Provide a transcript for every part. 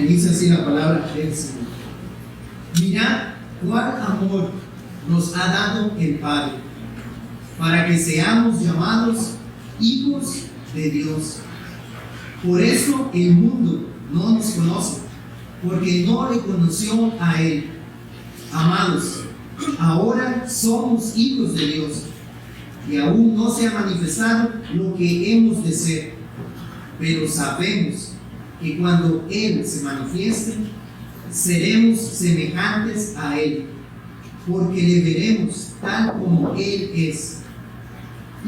dice así la palabra del Señor. Mirad cuál amor nos ha dado el Padre, para que seamos llamados hijos de Dios. Por eso el mundo no nos conoce, porque no le conoció a Él. Amados, ahora somos hijos de Dios, y aún no se ha manifestado lo que hemos de ser, pero sabemos que cuando Él se manifieste, seremos semejantes a Él, porque le veremos tal como Él es.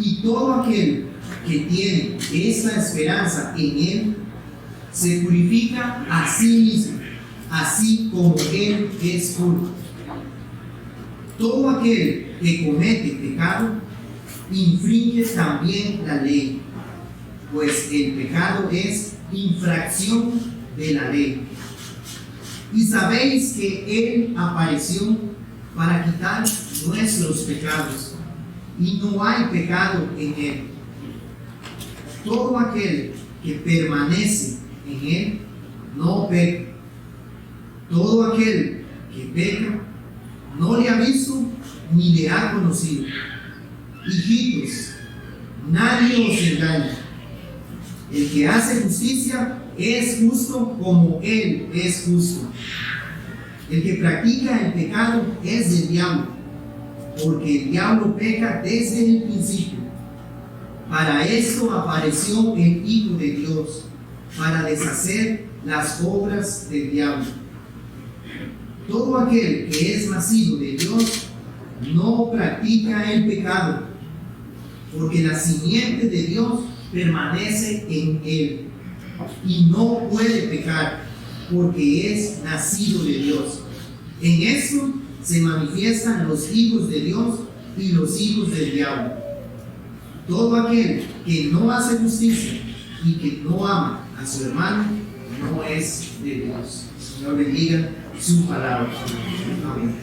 Y todo aquel que tiene esta esperanza en Él, se purifica a sí mismo, así como Él es puro. Todo aquel que comete pecado, infringe también la ley, pues el pecado es infracción de la ley. Y sabéis que Él apareció para quitar nuestros pecados, y no hay pecado en Él. Todo aquel que permanece en Él no peca. Todo aquel que peca no le ha visto ni le ha conocido. Hijitos, nadie os engañe. El que hace justicia es justo como Él es justo. El que practica el pecado es del diablo, porque el diablo peca desde el principio. Para esto apareció el Hijo de Dios, para deshacer las obras del diablo. Todo aquel que es nacido de Dios no practica el pecado, porque la simiente de Dios permanece en él, y no puede pecar, porque es nacido de Dios. En esto se manifiestan los hijos de Dios y los hijos del diablo. Todo aquel que no hace justicia y que no ama a su hermano no es de Dios. Señor, bendiga su palabra. Amén.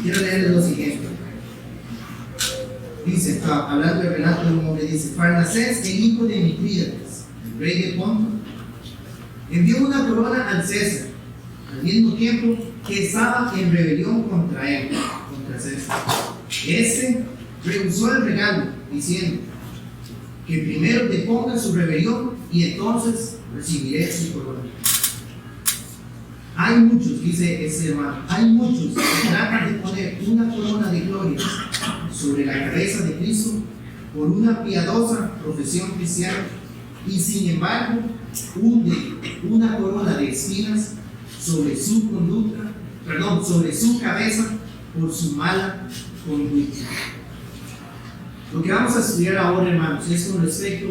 Quiero leerles lo siguiente. Dice, hablando del relato de un hombre, dice: Parnasés, el hijo de Mitrídates, el rey de Ponto, envió una corona al César, al mismo tiempo que estaba en rebelión contra él, contra César. Este rehusó el regalo, diciendo: que primero deponga su rebelión y entonces recibiré su corona. Hay muchos, dice este hermano, hay muchos que tratan de poner una corona de gloria sobre la cabeza de Cristo por una piadosa profesión cristiana, y sin embargo hunde una corona de espinas sobre su conducta, sobre su cabeza por su mala conducta. Lo que vamos a estudiar ahora, hermanos, es con respecto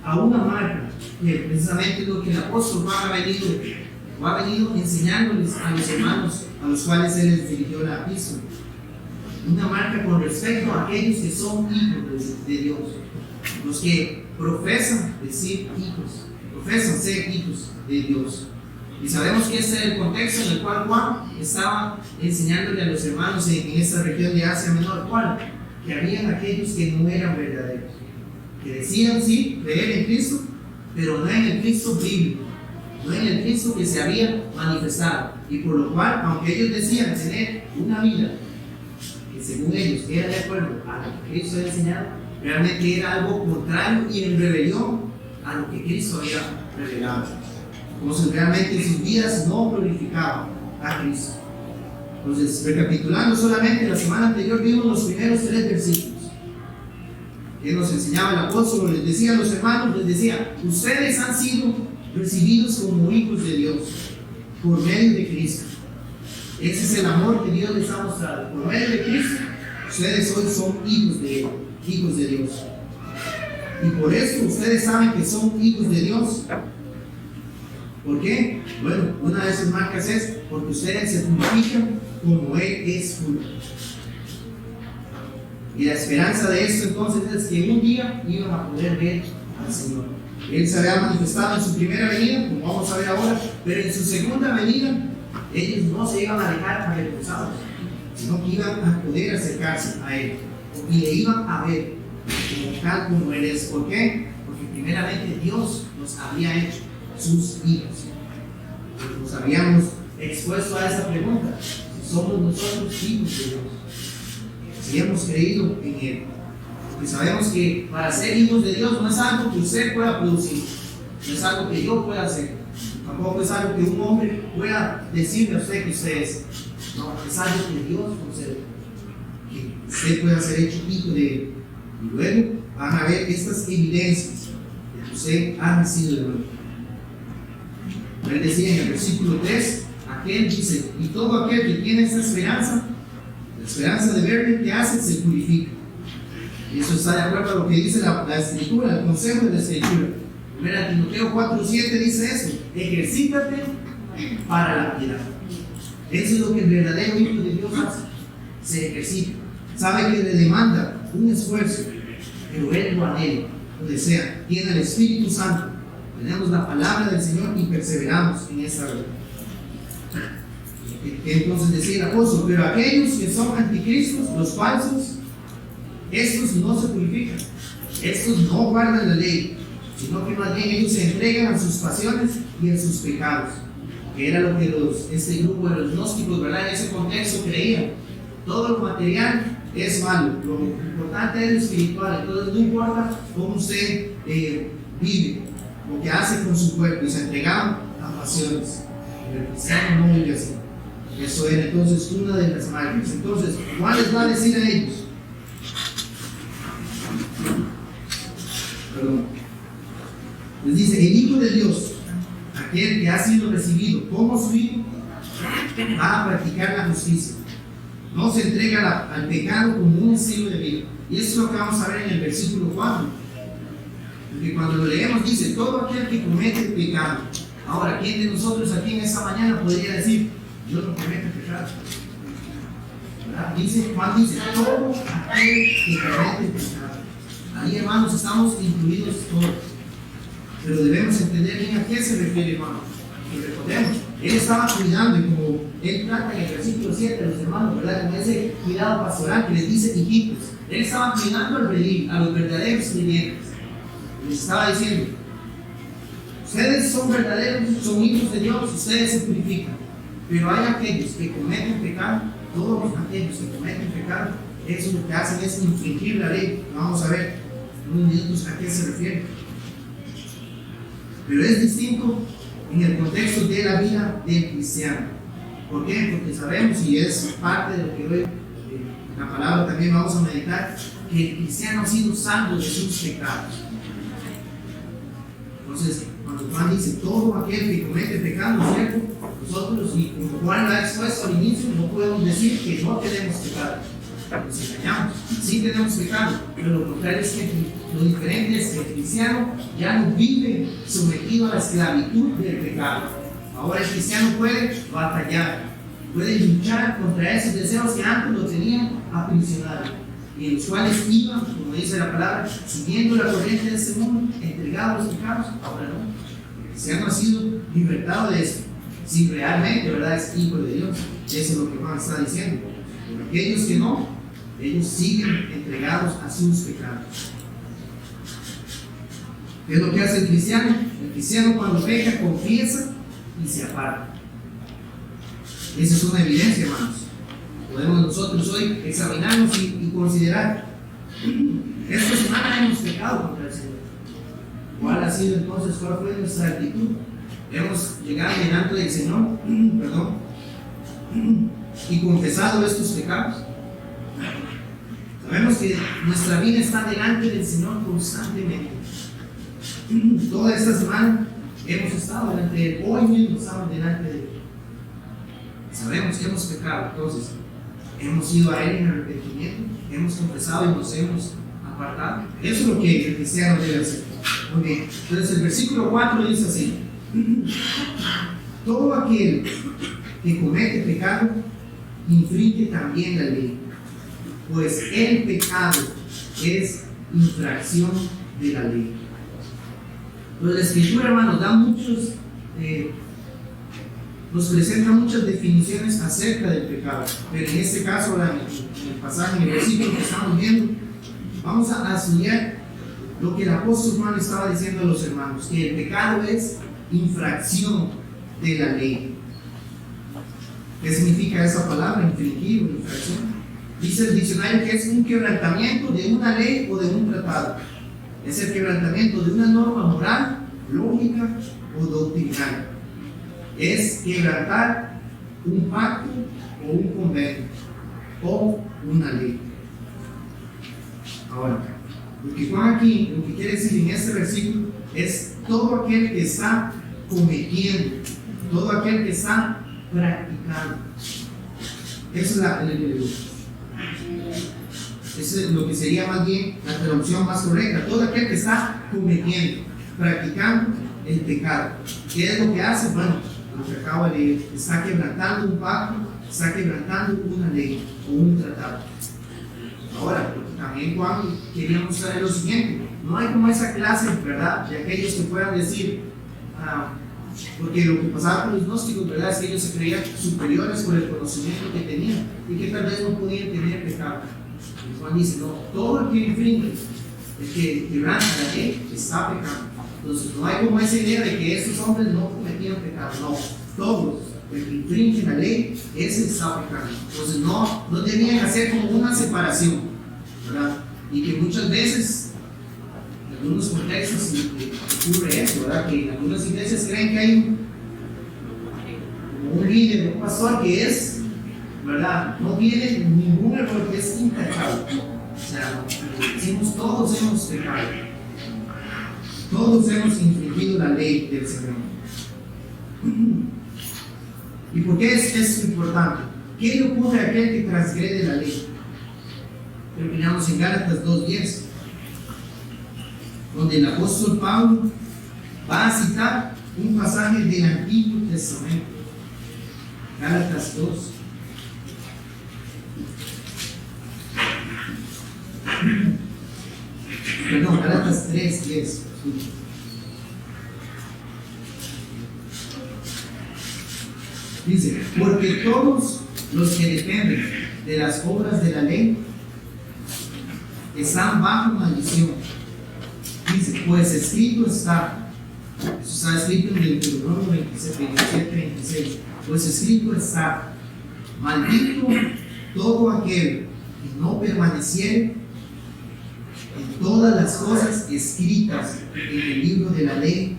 a una marca que precisamente es lo que el apóstol Juan ha venido enseñándoles a los hermanos a los cuales él les dirigió la epístola. Una marca con respecto a aquellos que son hijos de Dios, los que profesan decir hijos, profesan ser hijos de Dios. Y sabemos que ese es el contexto en el cual Juan estaba enseñándole a los hermanos en esta región de Asia Menor, ¿cuál? Que habían aquellos que no eran verdaderos, que decían sí creer en Cristo, pero no en el Cristo bíblico, no en el Cristo que se había manifestado, y por lo cual, aunque ellos decían tener una vida que según ellos era de acuerdo a lo que Cristo había enseñado, realmente era algo contrario y en rebelión a lo que Cristo había revelado. Entonces realmente sus vidas no glorificaban a Cristo. Entonces, recapitulando solamente, la semana anterior vimos los primeros 3 versículos que nos enseñaba el apóstol. Les decía a los hermanos, les decía: ustedes han sido recibidos como hijos de Dios por medio de Cristo. Ese es el amor que Dios les ha mostrado. Por medio de Cristo, ustedes hoy son hijos de Él, hijos de Dios. Y por eso ustedes saben que son hijos de Dios. ¿Por qué? Bueno, una de sus marcas es porque ustedes se purifican como Él es puro. Y la esperanza de esto entonces es que un día iban a poder ver al Señor. Él se había manifestado en su primera venida, como vamos a ver ahora, pero en su segunda venida ellos no se iban a dejar avergonzados, sino que iban a poder acercarse a Él y le iban a ver como tal como Él es. ¿Por qué? Porque primeramente Dios los había hecho sus hijos. Nos habíamos expuesto a esa pregunta: si somos nosotros hijos de Dios, si hemos creído en Él. Porque sabemos que para ser hijos de Dios no es algo que usted pueda producir, no es algo que yo pueda hacer, tampoco es algo que un hombre pueda decirle a usted que usted es. No, es algo que Dios concede, que usted pueda ser hecho hijo de Él. Y luego van a ver estas evidencias de que usted ha nacido de nuevo. Él decía en el versículo 3, aquel dice: y todo aquel que tiene esta esperanza, la esperanza de verle, ¿qué hace? Se purifica. Y eso está de acuerdo a lo que dice la Escritura, el consejo de la Escritura. 1 Timoteo 4:7 dice eso: ejercítate para la piedad. Eso es lo que el verdadero hijo de Dios hace, se ejercita. Sabe que le demanda un esfuerzo, pero él lo anhela, lo desea. Tiene el Espíritu Santo, tenemos la palabra del Señor y perseveramos en esa verdad. Entonces decía el apóstol: pero aquellos que son anticristos, los falsos, estos no se purifican, estos no guardan la ley, sino que más bien ellos se entregan a sus pasiones y a sus pecados, que era lo que este grupo de los gnósticos, ¿verdad?, en ese contexto creían. Todo lo material es malo, lo importante es lo espiritual. Entonces no importa cómo usted vive, lo que hace con su cuerpo, y se entregaban a pasiones. Pero el cristiano no vive así. Eso era entonces una de las marcas. Entonces, ¿cuál les va a decir a ellos? Les dice: el Hijo de Dios, aquel que ha sido recibido como su Hijo, va a practicar la justicia. No se entrega al pecado como un estilo de vida. Y eso es lo que vamos a ver en el versículo 4. Porque cuando lo leemos dice: todo aquel que comete el pecado. Ahora, ¿quién de nosotros aquí en esta mañana podría decir: yo no cometo pecado? Juan dice: todo aquel que comete pecado. Ahí, hermanos, estamos incluidos todos. Pero debemos entender bien a qué se refiere, hermano. Y recordemos, él estaba cuidando, y como él trata en el versículo 7 de los hermanos, ¿verdad?, con ese cuidado pastoral que les dice hijitos, él estaba cuidando al redil, a los verdaderos creyentes. Les estaba diciendo: ustedes son verdaderos, son hijos de Dios, ustedes se purifican. Pero hay aquellos que cometen pecado, todos aquellos que cometen pecado, eso lo que hacen es infringir la ley. Vamos a ver en unos minutos a qué se refiere. Pero es distinto en el contexto de la vida del cristiano. ¿Por qué? Porque sabemos, y es parte de lo que hoy en la palabra también vamos a meditar, que el cristiano ha sido salvo de sus pecados. Entonces, cuando Juan dice: todo aquel que comete pecado, ¿cierto?, nosotros, y como Juan lo ha expuesto al inicio, no podemos decir que no tenemos pecado. Nos engañamos, sí tenemos pecado, pero lo contrario es que lo diferente es que el cristiano ya no vive sometido a la esclavitud del pecado. Ahora el cristiano puede batallar, puede luchar contra esos deseos que antes lo tenían aprisionados, y en los cuales iban, como dice la palabra, siguiendo la corriente de este mundo, entregado a los pecados. Ahora no, el cristiano ha sido libertado de eso, si realmente, ¿verdad?, es hijo de Dios. Eso es lo que Juan está diciendo. Pero aquellos que no, ellos siguen entregados a sus pecados. ¿Qué es lo que hace el cristiano? El cristiano, cuando peca, confiesa y se aparta. Esa es una evidencia, hermanos. Podemos nosotros hoy examinarnos y considerar: esta semana hemos pecado contra el Señor. ¿Cuál ha sido entonces, cuál fue nuestra actitud? Hemos llegado delante del Señor, y confesado estos pecados. Sabemos que nuestra vida está delante del Señor constantemente. Toda esta semana hemos estado delante de Él, hoy mismo estamos delante de Él. Sabemos que hemos pecado, entonces hemos ido a Él en arrepentimiento, hemos confesado y nos hemos apartado. Eso es lo que el cristiano debe hacer. Muy bien, entonces el versículo 4 dice así: todo aquel que comete pecado infringe también la ley, pues el pecado es infracción de la ley. Pues la Escritura, hermanos, da nos presenta muchas definiciones acerca del pecado, pero en este caso, ahora en el pasaje, en el versículo que estamos viendo, vamos a estudiar lo que el apóstol Juan estaba diciendo a los hermanos: que el pecado es infracción de la ley. ¿Qué significa esa palabra, infringir o infracción? Dice el diccionario que es un quebrantamiento de una ley o de un tratado. Es el quebrantamiento de una norma moral, lógica o doctrinal. Es quebrantar un pacto o un convenio o una ley. Ahora, lo que Juan aquí, lo que quiere decir en este versículo es todo aquel que está cometiendo, todo aquel que está practicando. Esa es lo que sería más bien la traducción más correcta. Todo aquel que está cometiendo, practicando el pecado. ¿Qué es lo que hace? Bueno, lo que acabo de leer, está quebrantando un pacto, está quebrantando una ley o un tratado. Ahora, también Juan quería mostrar lo siguiente: no hay como esa clase, ¿verdad?, de aquellos que puedan decir, porque lo que pasaba con los gnósticos, ¿verdad?, es que ellos se creían superiores por el conocimiento que tenían y que tal vez no podían tener pecado. Y Juan dice, no, todo el que infringe, el que quebranta la ley, está pecando. Entonces no hay como esa idea de que esos hombres no cometían pecado. No, todos, el que infringe la ley, ese está pecando. Entonces no debían hacer como una separación, ¿verdad? Y que muchas veces en algunos contextos ocurre eso, ¿verdad? Que en algunas iglesias creen que hay un líder, un pastor que es, ¿verdad?, no tiene ningún error, que es intachable. O sea, decimos, todos hemos pecado, todos hemos infringido la ley del Señor. ¿Y por qué es esto importante? ¿Qué le ocurre a aquel que transgrede la ley? Terminamos en Gálatas 2:10, donde el apóstol Pablo va a citar un pasaje del Antiguo Testamento. Gálatas 2. Perdón, Gálatas 3:10. Dice, porque todos los que dependen de las obras de la ley están bajo maldición. Dice, pues escrito está, eso está escrito en el Deuteronomio 27:26, pues escrito está, maldito todo aquel que no permaneciere en todas las cosas escritas en el libro de la ley.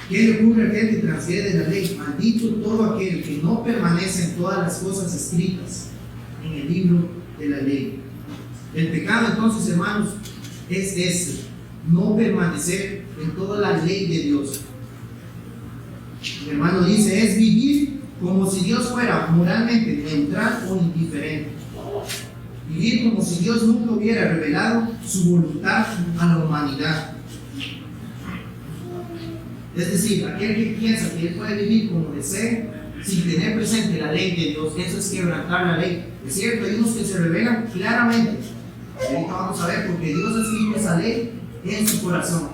¿Qué le ocurre a aquel que transgrede la ley? Maldito todo aquel que no permanece en todas las cosas escritas en el libro de la ley. El pecado, entonces, hermanos, es no permanecer en toda la ley de Dios. El hermano dice, es vivir como si Dios fuera moralmente neutral o indiferente. Vivir como si Dios nunca hubiera revelado su voluntad a la humanidad. Es decir, aquel que piensa que él puede vivir como desee sin tener presente la ley de Dios, eso es quebrantar la ley. Es cierto, hay unos que se revelan claramente. Ahorita vamos a ver, porque Dios ha escrito esa ley en su corazón.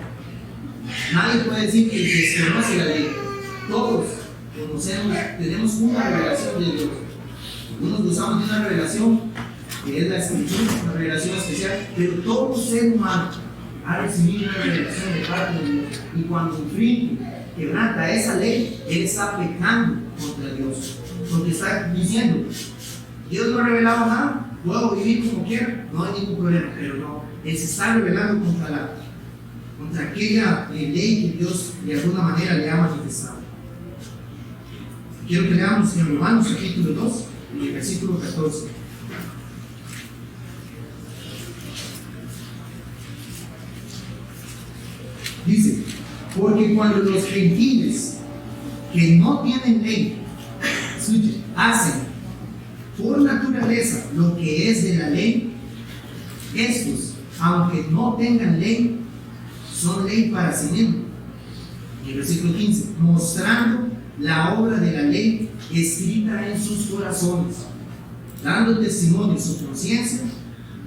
Nadie puede decir que desconoce la ley. Todos conocemos, tenemos una revelación de Dios. Algunos gozamos de una revelación que es la Escritura, una revelación especial, pero todo ser humano ha recibido una revelación de parte de Dios. Y cuando infringe, quebranta esa ley, él está pecando contra Dios. Porque está diciendo, Dios no ha revelado nada, puedo vivir como quiera, no hay ningún problema. Pero no, él se está revelando contra aquella ley que Dios de alguna manera le ha manifestado. Quiero que leamos en Romanos capítulo 2, en el versículo 14. Dice, porque cuando los gentiles que no tienen ley, hacen por naturaleza lo que es de la ley, estos, aunque no tengan ley, son ley para sí mismos. En el versículo 15, mostrando la obra de la ley escrita en sus corazones, dando testimonio en su conciencia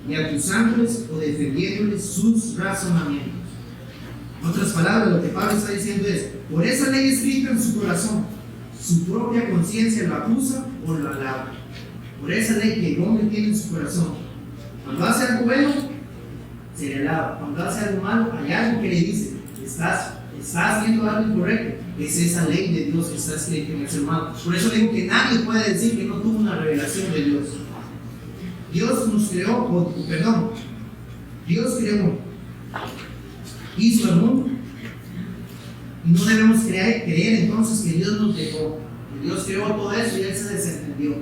y acusándoles o defendiéndoles sus razonamientos. En otras palabras, lo que Pablo está diciendo es, por esa ley escrita en su corazón, su propia conciencia lo acusa o lo alaba. Por esa ley que el hombre tiene en su corazón, cuando hace algo bueno, se le alaba. Cuando hace algo malo, hay algo que le dice, estás haciendo algo incorrecto. Es esa ley de Dios que está escrita en el ser humano. Por eso digo que nadie puede decir que no tuvo una revelación de Dios. Dios nos creó, Dios creó, hizo el mundo. Y no debemos creer entonces que Dios nos dejó. Que Dios creó todo eso y Él se desentendió.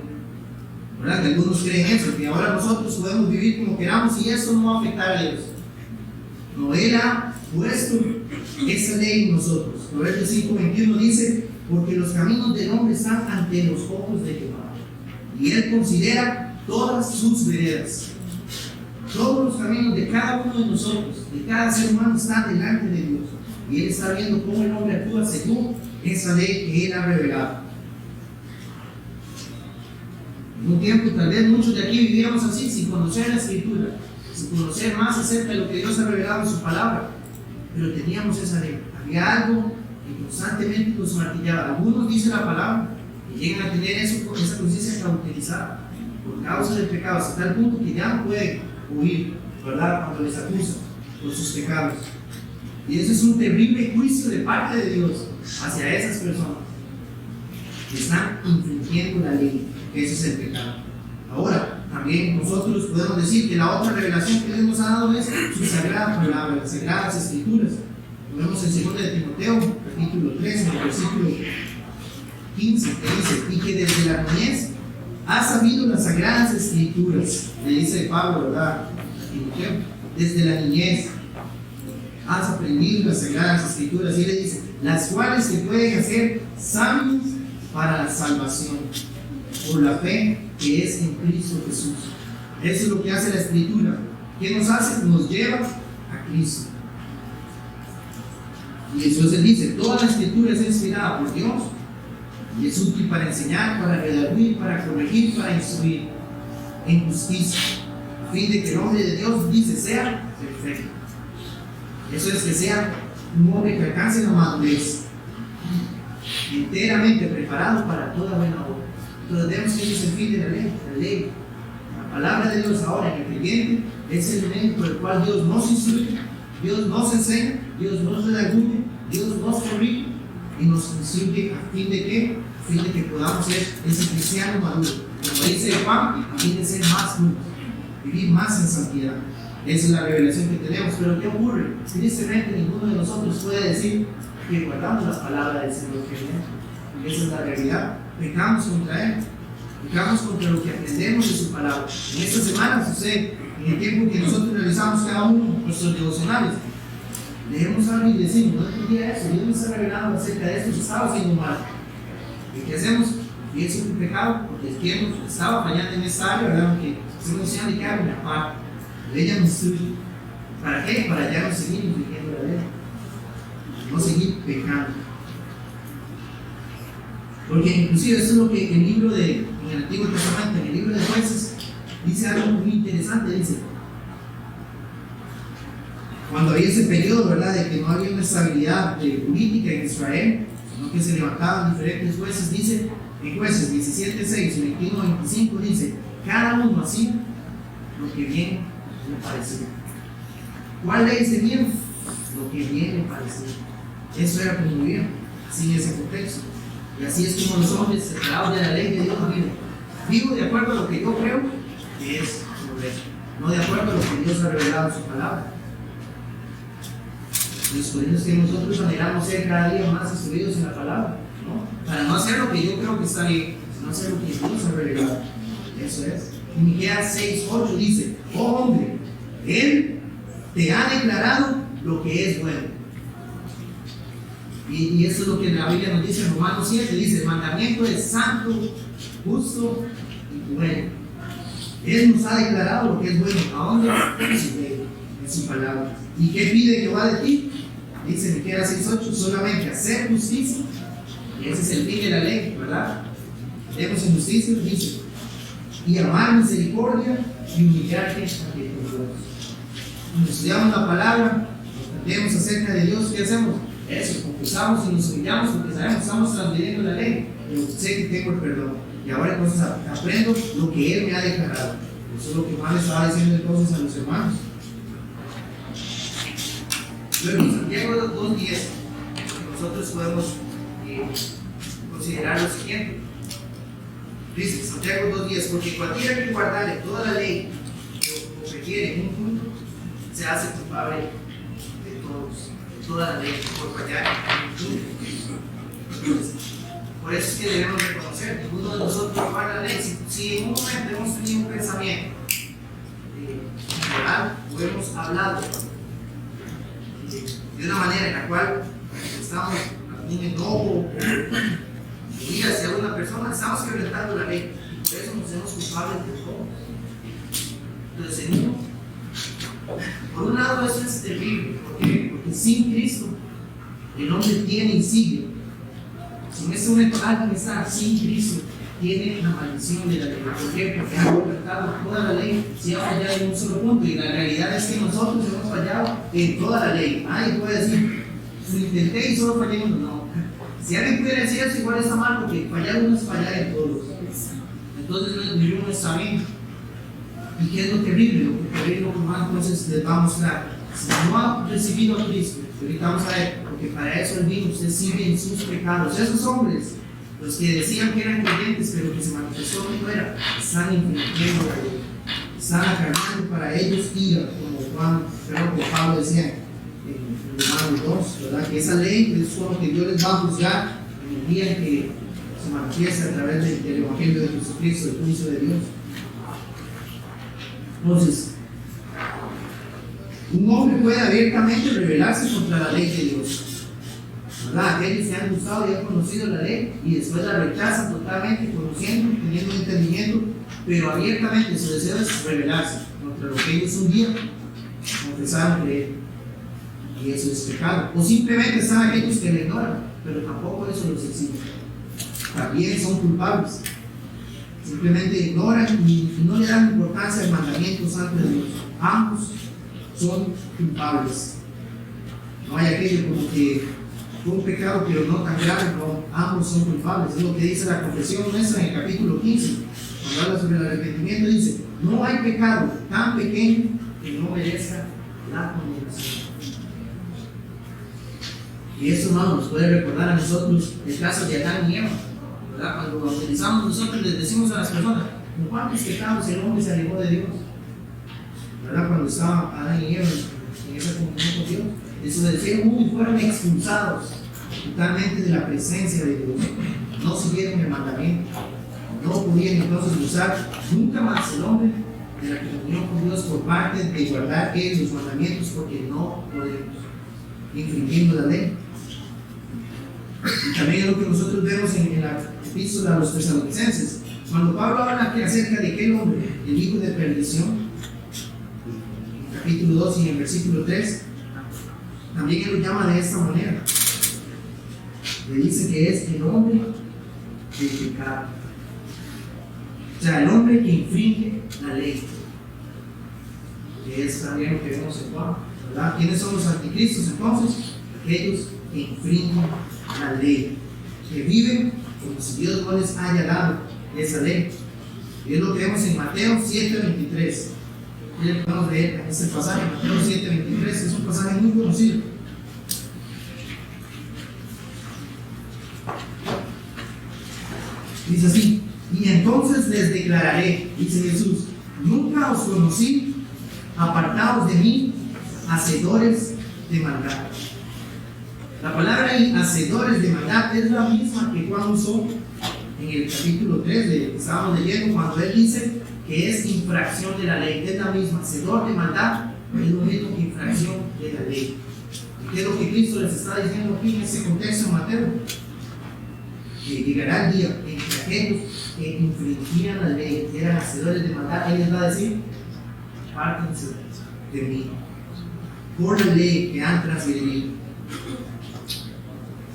¿Verdad? Que algunos creen eso, que ahora nosotros podemos vivir como queramos y eso no va a afectar a Dios. No, Él ha puesto esa ley en nosotros. Proverbios 5:21 dice: porque los caminos del hombre están ante los ojos de Jehová, y Él considera todas sus veredas. Todos los caminos de cada uno de nosotros, de cada ser humano, están delante de Dios. Y Él está viendo cómo el hombre actúa según esa ley que Él ha revelado. En un tiempo, tal vez muchos de aquí vivíamos así, sin conocer la Escritura, sin conocer más acerca de lo que Dios ha revelado en su palabra. Pero teníamos esa ley. Había algo que constantemente nos martillaba. Algunos dicen la palabra y llegan a tener esa conciencia cauterizada por causa del pecado, hasta tal punto que ya no pueden huir, ¿verdad?, cuando les acusan por sus pecados. Y eso es un terrible juicio de parte de Dios hacia esas personas que están infringiendo la ley, que ese es el pecado. Ahora, también nosotros podemos decir que la otra revelación que Dios nos ha dado es su sagrada palabra, las sagradas escrituras. Lo vemos en 2 de Timoteo, capítulo 3, en el versículo 15, que dice: y que desde la niñez has sabido las sagradas escrituras. Le dice Pablo, ¿verdad?, Timoteo, desde la niñez has aprendido las sagradas escrituras, y le dice: las cuales te pueden hacer sabios para la salvación por la fe que es en Cristo Jesús. Eso es lo que hace la Escritura. ¿Qué nos hace? Nos lleva a Cristo. Y entonces dice: toda la Escritura es inspirada por Dios y es útil para enseñar, para redarguir, para corregir, para instruir en justicia, a fin de que el hombre de Dios, dice, sea perfecto. Eso es, que sea un hombre que alcance la madurez, enteramente preparado para toda buena obra. Entonces vemos que es el fin de la ley. La palabra de Dios ahora en el creyente es el medio por el cual Dios nos instruye, Dios nos enseña, Dios nos redarguye, Dios nos corrige y nos instruye a fin de que, podamos ser ese cristiano maduro. Como dice Juan, a fin de ser más duros, vivir más en santidad. Esa es la revelación que tenemos. Pero ¿qué ocurre? Tristemente ninguno de nosotros puede decir que guardamos las palabras del Señor. Esa es la realidad. Pecamos contra Él, pecamos contra lo que aprendemos de su palabra. En esta semana sucede, en el tiempo que nosotros realizamos cada uno nuestros devocionales, leemos algo y decimos: no entendía eso, Dios me está revelando acerca de esto, que estaba haciendo mal. ¿Y qué hacemos? Y es un pecado, porque estaba fallando en esta área, ¿verdad? Porque hacemos señal de que hago mi parte. Ella me instruye. ¿Para qué? Para ya no seguir infringiendo la ley, no seguir pecando. Porque inclusive eso es lo que el libro en el Antiguo Testamento, en el libro de Jueces, dice algo muy interesante. Dice: cuando había ese periodo, ¿verdad?, de que no había una estabilidad política en Israel, sino que se levantaban diferentes jueces, dice en Jueces 17:6 y 21:25, dice: cada uno hacía lo que bien le parecía. ¿Cuál ley tenían? Lo que bien le parecía. Eso era como vivían, sin ese contexto. Y así es como los hombres, separados de la ley de Dios, viven. Vivo de acuerdo a lo que yo creo que es correcto, no de acuerdo a lo que Dios ha revelado en su palabra. Entonces, por eso es que nosotros anhelamos ser cada día más instruidos en la palabra, ¿no? Para no hacer lo que yo creo que está bien, sino hacer lo que Dios ha revelado. Eso es. Y Miqueas 6:8 dice: oh hombre, Él te ha declarado lo que es bueno. Y eso es lo que la Biblia nos dice en Romanos 7, dice: el mandamiento es santo, justo y bueno. Él nos ha declarado lo que es bueno. ¿A dónde? En su ley, en su palabra. ¿Y qué pide Jehová de ti? Dice Miqueas 6:8: solamente hacer justicia. Y ese es el fin de la ley, ¿verdad? Hacemos en justicia, dice, y amar misericordia y humillarte ante tu Dios. Cuando estudiamos la palabra, aprendemos acerca de Dios, ¿qué hacemos? Eso, confesamos y nos humillamos porque sabemos que estamos transgrediendo la ley, pero sé que tengo el perdón. Y ahora entonces aprendo lo que Él me ha declarado. Eso es lo que Juan estaba diciendo entonces a los hermanos. Luego, Santiago 2:10, nosotros podemos considerar lo siguiente. Dice Santiago 2:10, porque cualquiera que guardare toda la ley o requiere en un punto, se hace culpable de todos, de toda la ley, por fallar en un punto. Entonces, por eso es que debemos reconocer que ninguno de nosotros guarda la ley. Si en un momento hemos tenido un pensamiento moral o hemos hablado de una manera en la cual estamos en un enojo o ira hacia una persona, estamos quebrantando la ley. Por eso nos hacemos culpables de todo. Entonces, por un lado, eso es terrible. ¿Por qué? Porque sin Cristo, el hombre tiene y sigue. Si en este momento alguien está sin Cristo, tiene la maldición de la ley. ¿Por qué? Porque ha quebrantado toda la ley, si ha fallado en un solo punto. Y la realidad es que nosotros hemos fallado en toda la ley. Nadie puede decir, lo intenté y solo fallé en uno. No. Si alguien pudiera decir eso, igual está mal, porque fallar uno es fallar en todos. Entonces, ninguno está bien. ¿Y qué es lo terrible? Lo terrible, como entonces les va a mostrar. Si no ha recibido a Cristo, ahorita vamos a ver, porque para eso el vino, usted sigue en sus pecados. Esos hombres, los que decían que eran creyentes, pero que se manifestó que no era, están infringiendo la ley. Están acarreando para ellos ira, como Pablo decía en Romanos 2, ¿verdad? Que esa ley es lo que Dios les va a juzgar en el día en que se manifiesta a través del Evangelio de Jesucristo, el juicio de Dios. Entonces, un hombre puede abiertamente rebelarse contra la ley de Dios, ¿verdad? Aquellos que han gustado y han conocido la ley y después la rechazan totalmente, conociendo, teniendo un entendimiento, pero abiertamente su deseo es rebelarse contra lo que ellos un día confesaron creer, y eso es pecado. O simplemente están aquellos que le ignoran, pero tampoco eso los exime. También son culpables. Simplemente ignoran y no le dan importancia al mandamiento santo de Dios. Ambos son culpables. No hay aquello como que fue un pecado pero no tan grave, no, ambos son culpables. Es lo que dice la confesión nuestra en el capítulo 15, cuando habla sobre el arrepentimiento. Dice, no hay pecado tan pequeño que no merezca la condenación. Y eso, hermano, nos puede recordar a nosotros el caso de Adán y Eva, ¿verdad? Cuando bautizamos nosotros les decimos a las personas, ¿con cuántos pecados el hombre se alejó de Dios? ¿Verdad? Cuando estaba Adán y Eva en esa comunión con Dios, desobedecieron y fueron expulsados totalmente de la presencia de Dios. No siguieron el mandamiento, no podían entonces usar nunca más el hombre de la comunión con Dios por parte de guardar los mandamientos, porque no podemos, infringiendo la ley. Y también es lo que nosotros vemos en la epístola a los Tesalonicenses, cuando Pablo habla acerca de aquel hombre, el hijo de perdición, en capítulo 2 y en el versículo 3, también él lo llama de esta manera. Le dice que es el hombre del pecado. O sea, el hombre que infringe la ley. Que es también lo que vemos en Juan, ¿verdad? ¿Quiénes son los anticristos entonces? Aquellos que infringen la ley, que viven como si Dios no les haya dado esa ley. Y es lo que vemos en Mateo 7:23. Vamos a leer este pasaje, Mateo 7:23, es un pasaje muy conocido. Dice así, y entonces les declararé, dice Jesús, nunca os conocí, apartados de mí, hacedores de maldad. La palabra ahí, hacedores de maldad, es la misma que Juan usó en el capítulo 3 de que estábamos leyendo, cuando él dice que es infracción de la ley. Es la misma, hacedor de maldad es lo mismo que infracción de la ley. ¿Y qué es lo que Cristo les está diciendo aquí en ese contexto en Mateo? Que llegará el día en que aquellos que infringían la ley, que eran hacedores de maldad, Él les va a decir, apártense de mí, por la ley que han transgredido.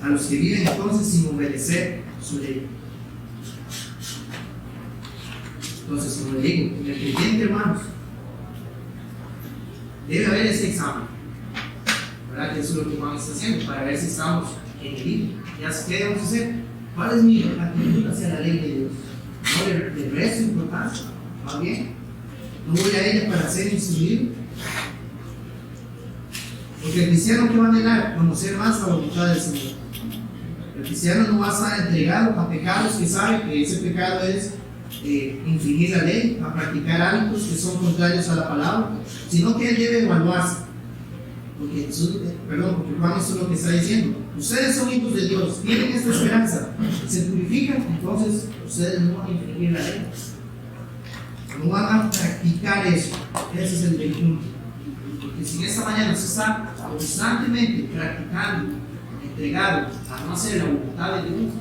A los que viven entonces sin obedecer su ley. Entonces, como le digo, en el creyente, hermanos, debe haber ese examen, ¿verdad? Que eso es lo que Juan está haciendo, para ver si estamos en el libro. ¿Qué debemos hacer? ¿Cuál es mi actitud hacia la ley de Dios? ¿No le resto importancia? ¿Va bien? ¿No voy a ella para ser instruido? Porque el cristiano que va a anhelar conocer más la voluntad del Señor. El cristiano no va a estar entregado a pecados que sabe que ese pecado es infringir la ley, a practicar hábitos que son contrarios a la palabra, sino que él debe evaluarse. Porque Juan esto es lo que está diciendo. Ustedes son hijos de Dios, tienen esta esperanza, se purifican, entonces ustedes no van a infringir la ley. No van a practicar eso. Ese es el punto. Porque si en esta mañana se está constantemente practicando, entregado a no hacer la voluntad de Dios,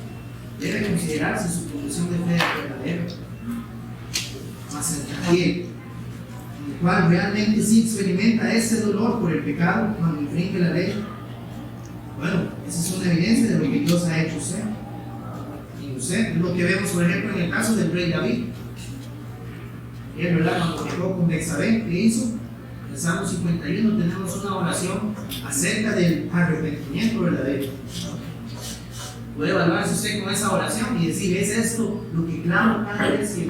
debe considerarse su confesión de fe verdadera. Más aquel en el cual realmente sí experimenta ese dolor por el pecado cuando infringe la ley. Bueno, esa es una evidencia de lo que Dios ha hecho usted. Y usted es lo que vemos, por ejemplo, en el caso del rey David. Él, ¿verdad? Cuando pecó con Betsabé, ¿qué hizo? En el Salmo 51 tenemos una oración acerca del arrepentimiento verdadero. Puede evaluarse usted con esa oración y decir: ¿es esto lo que clamo cada vez que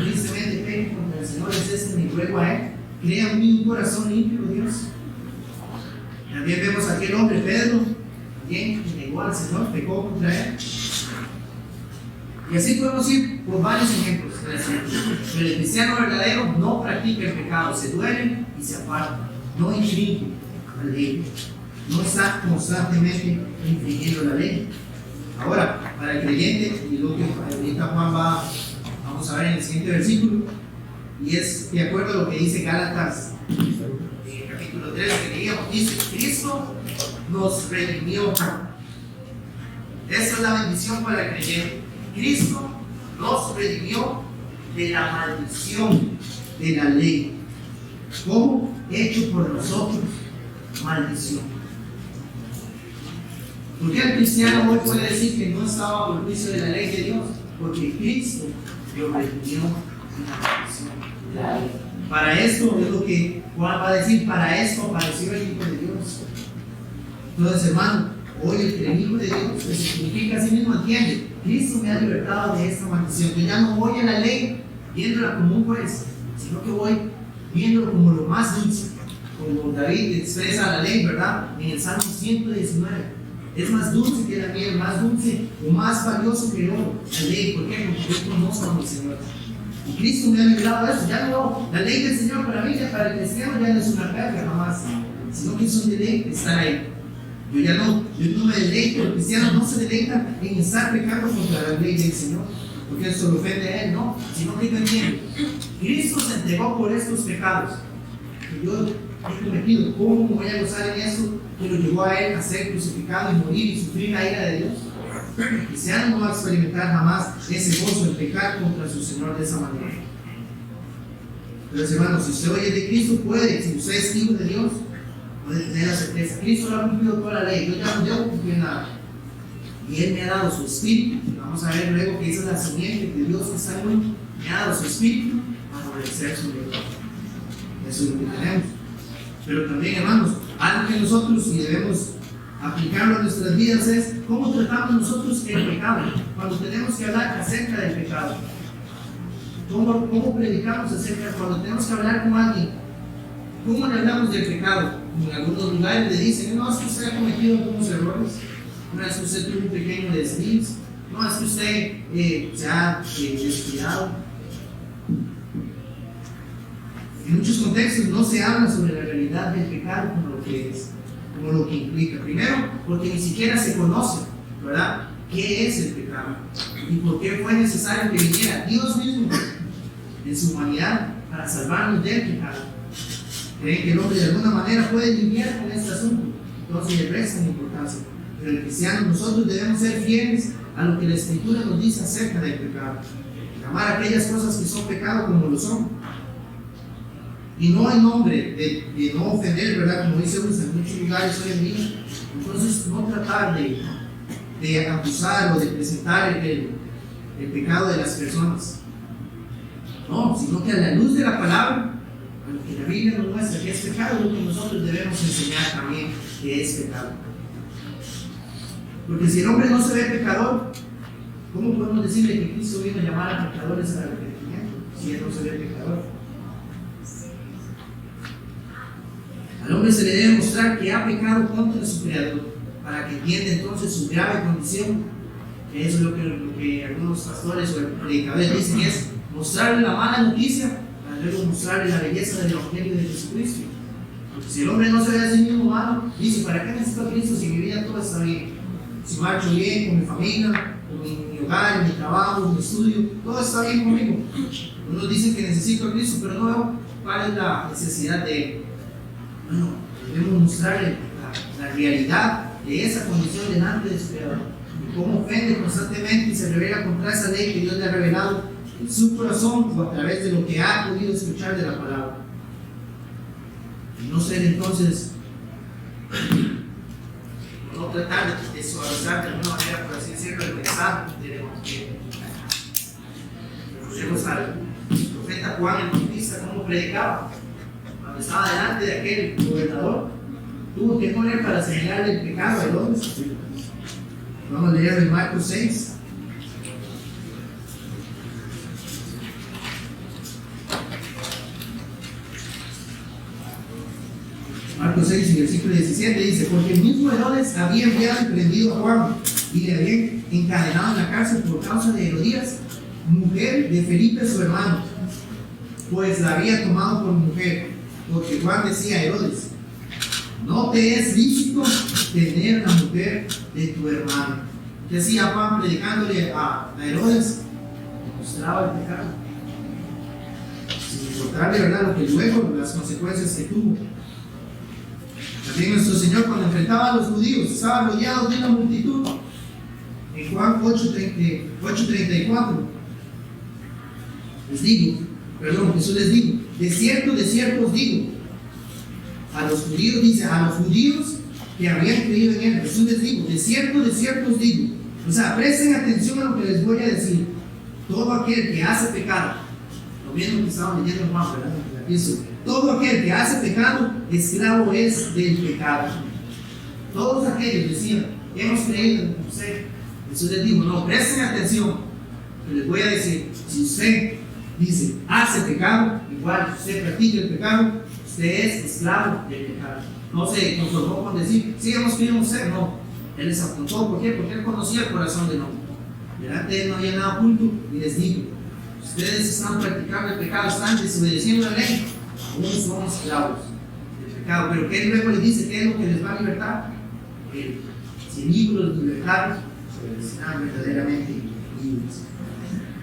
tristemente peco contra el Señor? ¿Es este mi ruego a Él? Crea en mí un corazón limpio, Dios. También vemos a aquel hombre, Pedro, quien negó al Señor, pecó contra Él. Y así podemos ir por varios ejemplos. Pero el cristiano verdadero no practica el pecado, se duele y se aparta, no infringe la ley, no está constantemente infringiendo la ley. Ahora, para el creyente, y lo que ahorita Juan vamos a ver en el siguiente versículo, y es de acuerdo a lo que dice Gálatas, capítulo 3, que leíamos, dice: Cristo nos redimió. Esa es la bendición para el creyente. Cristo nos redimió de la maldición de la ley. ¿Cómo? Hecho por nosotros maldición. ¿Por qué el cristiano hoy puede decir que no estaba bajo el juicio de la ley de Dios? Porque Cristo lo redimió de la maldición de la ley. Para esto es lo que Juan va a decir: para esto apareció el Hijo de Dios. Entonces, hermano, hoy el Hijo de Dios, que significa a sí mismo, entiende: Cristo me ha libertado de esta maldición. Yo ya no voy a la ley viéndola como un juez, sino que voy viéndolo como lo más dulce. Como David expresa la ley, ¿verdad? En el Salmo 119. Es más dulce que la miel, más dulce o más valioso que el oro. La ley, ¿por qué? Porque yo conozco a mi Señor. Y Cristo me ha librado de eso. Ya no, la ley del Señor para mí, para el cristiano, ya no es una carga jamás, sino que es un deleite estar ahí. Yo no me deleito, el cristiano no se deleita en estar pecando contra la ley del Señor, porque eso lo ofende a Él, no, sino que yo entiendo. Cristo se entregó por estos pecados que yo he cometido. ¿Cómo me voy a gozar en eso que lo llevó a Él a ser crucificado y morir y sufrir la ira de Dios? El cristiano no va a experimentar jamás ese gozo en pecar contra su Señor de esa manera. Pero hermanos, si usted oye de Cristo, puede, si usted es hijo de Dios, puede tener la certeza: Cristo lo ha cumplido toda la ley, yo ya no debo cumplir nada. Y Él me ha dado su espíritu. Vamos a ver luego que esa es la simiente de Dios que está en mí. Me ha dado su espíritu para obedecer su ley. Eso es lo que tenemos. Pero también, hermanos, algo que nosotros, y debemos aplicarlo a nuestras vidas, es cómo tratamos nosotros el pecado. Cuando tenemos que hablar acerca del pecado, ¿cómo predicamos acerca? Cuando tenemos que hablar con alguien, ¿cómo le hablamos del pecado? En algunos lugares le dicen: no, es que usted ha cometido algunos errores, no es que usted tuvo un pequeño desliz, no es que usted se ha descuidado. En muchos contextos no se habla sobre la realidad del pecado como lo que es, como lo que implica. Primero, porque ni siquiera se conoce, ¿verdad?, qué es el pecado y por qué fue necesario que viniera Dios mismo en su humanidad para salvarnos del pecado. Creen que el hombre de alguna manera puede lidiar con este asunto, entonces le prestan importancia. Pero el cristiano, nosotros debemos ser fieles a lo que la Escritura nos dice acerca del pecado, llamar aquellas cosas que son pecado como lo son. Y no en nombre de no ofender, ¿verdad? Como dice uno en muchos lugares hoy en día. Entonces, no tratar de acusar o de presentar el pecado de las personas. No, sino que a la luz de la palabra, a lo que la Biblia nos muestra que es pecado, lo que nosotros debemos enseñar también que es pecado. Porque si el hombre no se ve pecador, ¿cómo podemos decirle que Cristo vino a llamar a pecadores al arrepentimiento si él no se ve pecador? Al hombre se le debe mostrar que ha pecado contra su Creador, para que entienda entonces su grave condición. Eso es lo que algunos pastores o predicadores dicen, es mostrarle la mala noticia para luego mostrarle la belleza del Evangelio de Jesucristo. Porque si el hombre no se ve a sí mismo malo, dice: ¿para qué necesito a Cristo si mi vida todo está bien? Si marcho bien con mi familia, con mi hogar, mi trabajo, mi estudio, todo está bien conmigo. Unos dicen que necesito a Cristo, pero no veo cuál es la necesidad de Él. Bueno, debemos mostrarle la realidad de esa condición delante de su Creador, y cómo ofende constantemente y se revela contra esa ley que Dios le ha revelado en su corazón o a través de lo que ha podido escuchar de la palabra. Y no ser entonces, no tratar de suavizar de alguna manera, por así decirlo, el mensaje del Evangelio. Recordemos al profeta Juan el Bautista cómo predicaba. Cuando estaba delante de aquel gobernador, tuvo que poner para señalarle el pecado a Herodes. Vamos a leer en Marcos 6. Marcos 6, y versículo 17 dice: porque el mismo Herodes había enviado y prendido a Juan y le habían encadenado en la cárcel por causa de Herodías, mujer de Felipe su hermano, pues la había tomado por mujer, porque Juan decía a Herodes: no te es lícito tener la mujer de tu hermano. ¿Qué hacía Juan predicándole a Herodes? Mostraba el pecado, sin importarle, ¿verdad?, lo que luego, las consecuencias que tuvo. También nuestro Señor, cuando enfrentaba a los judíos, estaba rodeado de una multitud. En Juan 8:34 Jesús les dijo: de cierto os digo, a los judíos, dice, a los judíos que habían creído en Él, Jesús les dijo: de cierto os digo. O sea, presten atención a lo que les voy a decir. Todo aquel que hace pecado, lo mismo que estaban leyendo en Juan, ¿verdad? Todo aquel que hace pecado, esclavo es del pecado. Todos aquellos decían: hemos creído en usted. Jesús les dijo: no, presten atención, que les voy a decir. Si usted dice hace pecado, igual si usted practica el pecado, usted es esclavo del pecado. No se conformó con decir: sí, hemos creído en usted. No, Él les apuntó. ¿Por qué? Porque Él conocía el corazón del hombre. Delante de Él no había nada oculto, y les dijo: ustedes están practicando el pecado, están desobedeciendo la ley, aún son esclavos del pecado. Pero que Él luego les dice: ¿qué es lo que les va a libertar? Si el libro los libertaron, serán verdaderamente libres.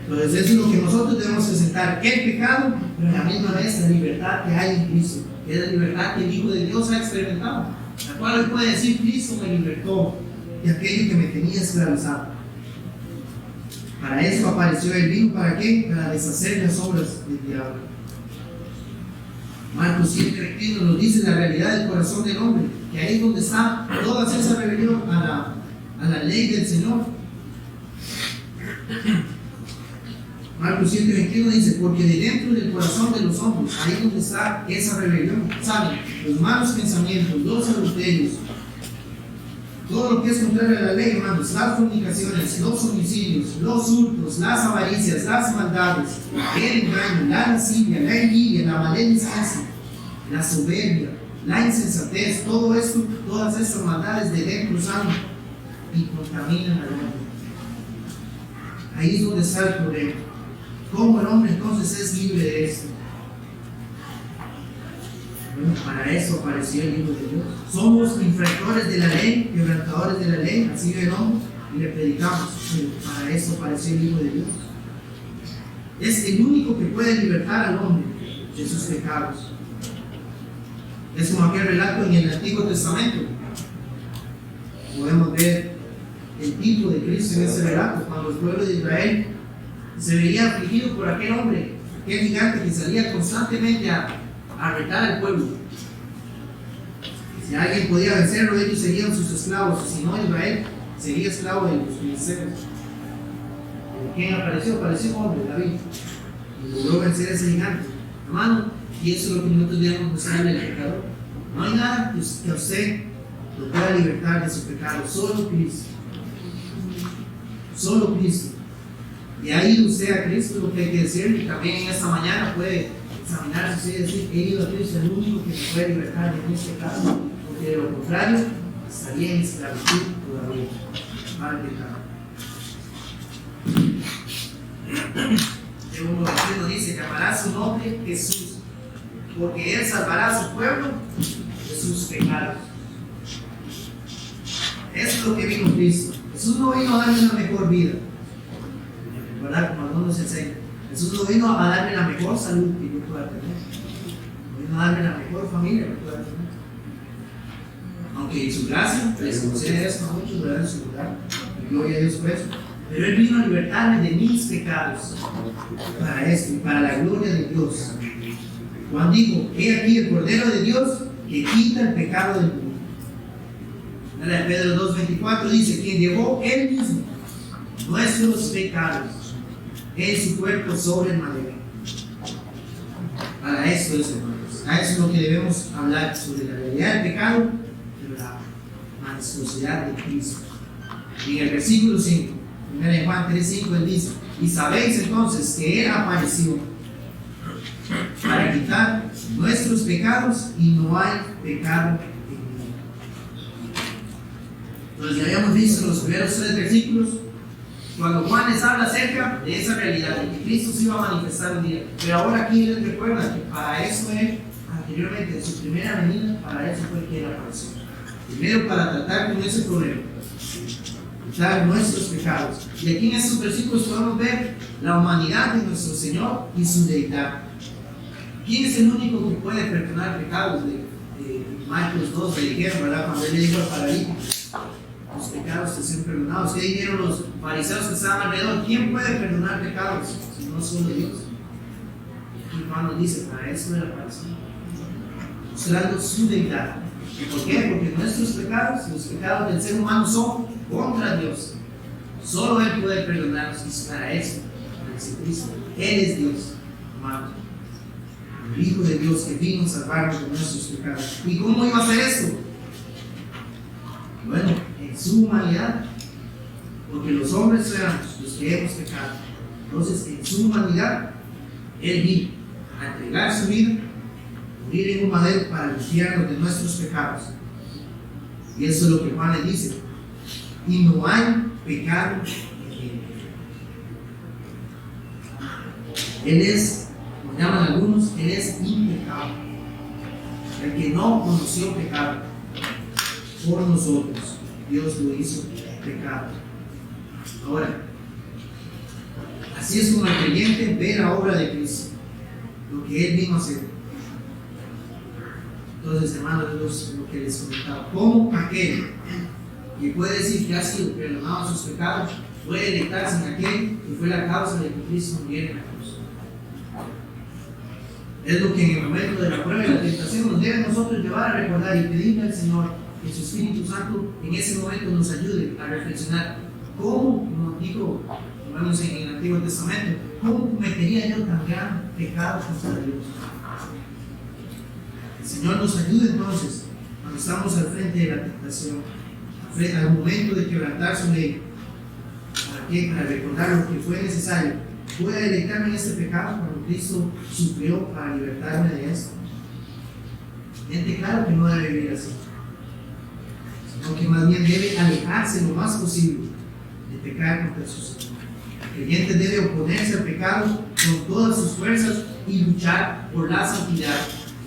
Entonces eso es lo que nosotros debemos presentar: el pecado, pero a la misma vez la libertad que hay en Cristo, que es la libertad que el Hijo de Dios ha experimentado, la cual Él puede decir: Cristo me libertó de aquello que me tenía esclavizado. Para eso apareció Él. ¿Vino para qué? Para deshacer las obras del diablo. Marcos 7:21 nos dice la realidad del corazón del hombre, que ahí es donde está toda esa rebelión a la ley del Señor. Marcos 7:21 dice: porque de dentro del corazón de los hombres, ahí es donde está esa rebelión, salen los malos pensamientos, los adulterios, todo lo que es contrario a la ley, hermanos, las fornicaciones, los homicidios, los hurtos, las avaricias, las maldades, el engaño, la lascivia, la envidia, la maledicencia, la soberbia, la insensatez. Todo esto, todas estas maldades de dentro salen y contaminan al hombre. Ahí es donde está el problema. ¿Cómo el hombre entonces es libre de esto? Bueno, para eso apareció el Hijo de Dios. Somos infractores de la ley, quebrantadores de la ley, así venimos y le predicamos. Pero para eso apareció el Hijo de Dios. Es el único que puede libertar al hombre de sus pecados. Es como aquel relato en el Antiguo Testamento. Podemos ver el tipo de Cristo en ese relato, cuando el pueblo de Israel se veía afligido por aquel hombre, aquel gigante que salía constantemente a retar al pueblo. Si alguien podía vencerlo, ellos serían sus esclavos, y si no, Israel sería esclavo de los filisteos. ¿Quién apareció? Apareció un hombre, David, y logró vencer a ese gigante. Hermano, y eso es lo que nosotros debemos mostrarle al pecador. No hay nada que a usted lo pueda libertar de su pecado, solo Cristo. Solo Cristo. Y ahí usted a Cristo, lo que hay que decir, y también en esta mañana puede examinarse y decir, he ido a Cristo, el único que me puede libertar de este pecado, porque de lo contrario estaría en esclavitud todavía para el pecado. El 1:21 dice, llamará su nombre Jesús, porque Él salvará a su pueblo de sus pecados. Eso es lo que vino Cristo. Jesús no vino a darle una mejor vida, ¿verdad? Como algunos enseñan. Jesús no vino a darme la mejor salud que yo pueda tener. No vino a darme la mejor familia que pueda tener. Aunque en su gracia les concede esto a muchos, ¿verdad? En su lugar. Y gloria a Dios por eso. Pero Él vino a libertarme de mis pecados. Para esto y para la gloria de Dios. Juan dijo, he aquí el Cordero de Dios que quita el pecado del mundo. Pedro 2:24 dice, quien llevó Él mismo nuestros pecados en su cuerpo sobre el madero. Para esto es, hermanos. A eso es lo que debemos hablar, sobre la realidad del pecado, pero la majestuosidad de Cristo. Y en el versículo 5, 1 Juan 3:5, él dice, y sabéis entonces que Él apareció para quitar nuestros pecados y no hay pecado en Él. Entonces ya habíamos visto en los primeros 3 versículos cuando Juan les habla acerca de esa realidad, de que Cristo se iba a manifestar un día. Pero ahora aquí les recuerda que para eso Él, anteriormente, en su primera venida, para eso fue que Él apareció. Primero para tratar con ese problema, quitar nuestros pecados. Y aquí en estos versículos podemos ver la humanidad de nuestro Señor y su deidad. ¿Quién es el único que puede perdonar pecados? De Marcos 2 le dijeron, ¿verdad? Cuando Él le dijo al paralítico, los pecados te son perdonados. ¿Qué dijeron los fariseos que estaban alrededor? ¿Quién puede perdonar pecados si no solo Dios? Y Juan nos dice, para eso Él apareció, mostrando su deidad. ¿Por qué? Porque nuestros pecados, los pecados del ser humano, son contra Dios. Solo Él puede perdonarnos, y para eso, para Jesucristo, Él es Dios, hermano. El Hijo de Dios que vino a salvarnos de nuestros pecados. ¿Y cómo iba a hacer esto? Bueno, en su humanidad, porque los hombres éramos los que hemos pecado. Entonces, en su humanidad, Él vino a entregar su vida, morir en un madero para limpiarnos de nuestros pecados. Y eso es lo que Juan le dice. Y no hay pecado en Él. Él es, como llaman algunos, Él es impecable. El que no conoció pecado. Por nosotros, Dios lo hizo pecado. Ahora, así es como el creyente ve la obra de Cristo, lo que Él vino a hacer. Entonces, hermanos, lo que les comentaba, ¿cómo aquel que puede decir que ha sido perdonado sus pecados puede deleitarse en aquel que fue la causa de que Cristo muriera en la cruz? Es lo que en el momento de la prueba y la tentación nos debe nosotros llevar a recordar y pedirle al Señor que su Espíritu Santo en ese momento nos ayude a reflexionar cómo, como dijo hermanos en el Antiguo Testamento, cómo cometería yo tan gran pecado contra Dios. El Señor nos ayude entonces cuando estamos al frente de la tentación, al momento de quebrantar su ley. ¿Para qué? Para recordar lo que fue necesario. ¿Puedo deleitarme en este pecado cuando Cristo sufrió para libertarme de esto? Gente, claro que no debe vivir así, sino que más bien debe alejarse lo más posible de pecar contra su Señor. El creyente debe oponerse al pecado con todas sus fuerzas y luchar por la santidad,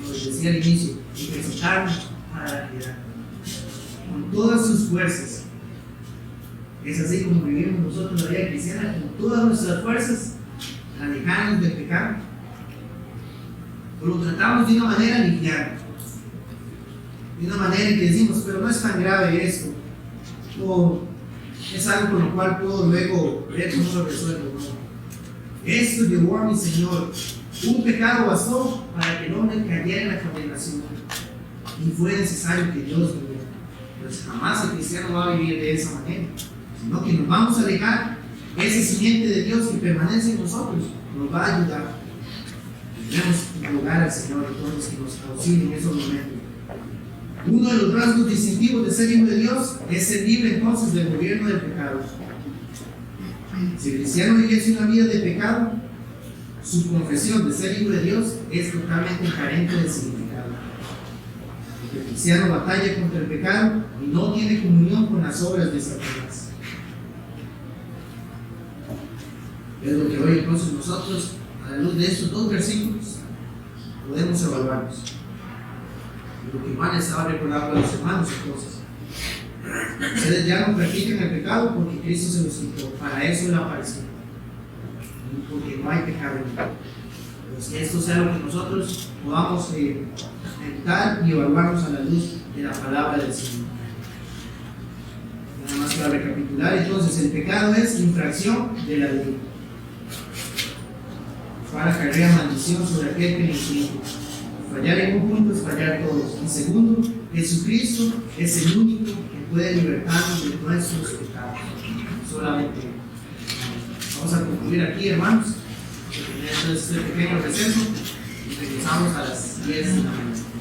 como les decía al inicio, y presentarnos para la piedad. Con todas sus fuerzas. Es así como vivimos nosotros la vida cristiana, con todas nuestras fuerzas, alejarnos del pecado. O lo tratamos de una manera liviana, de una manera en que decimos, pero no es tan grave esto, o es algo con lo cual puedo luego ver cómo lo resuelvo. No. Esto llevó a mi Señor. Un pecado bastó para que el hombre cayera en la condenación, y fue necesario que Dios lo viera. Pues jamás el cristiano va a vivir de esa manera, sino que nos vamos a alejar. Ese simiente de Dios que permanece en nosotros nos va a ayudar. Debemos rogar al Señor entonces que nos auxilie en esos momentos. Uno de los rasgos distintivos de ser hijo de Dios es ser libre entonces del gobierno del pecado. Si el cristiano viviese una vida de pecado, su confesión de ser hijo de Dios es totalmente carente de significado. El cristiano batalla contra el pecado y no tiene comunión con las obras de Satanás. Es lo que hoy entonces nosotros, a la luz de estos dos versículos, podemos evaluarnos. Y lo que Juan estaba recordando a los hermanos entonces. Ustedes ya no practican el pecado porque Cristo se los quitó. Para eso Él apareció. Y porque no hay pecado en Él. Pues que esto sea lo que nosotros podamos meditar y evaluarnos a la luz de la palabra del Señor. Nada más para recapitular, entonces, el pecado es infracción de la ley. Para acarrea maldición sobre aquel que le infringe. Fallar en un punto es fallar todos. Y segundo, Jesucristo es el único que puede libertarnos de nuestros pecados. Solamente Él. Vamos a concluir aquí, hermanos. Este pequeño receso y regresamos a las 10 de la mañana.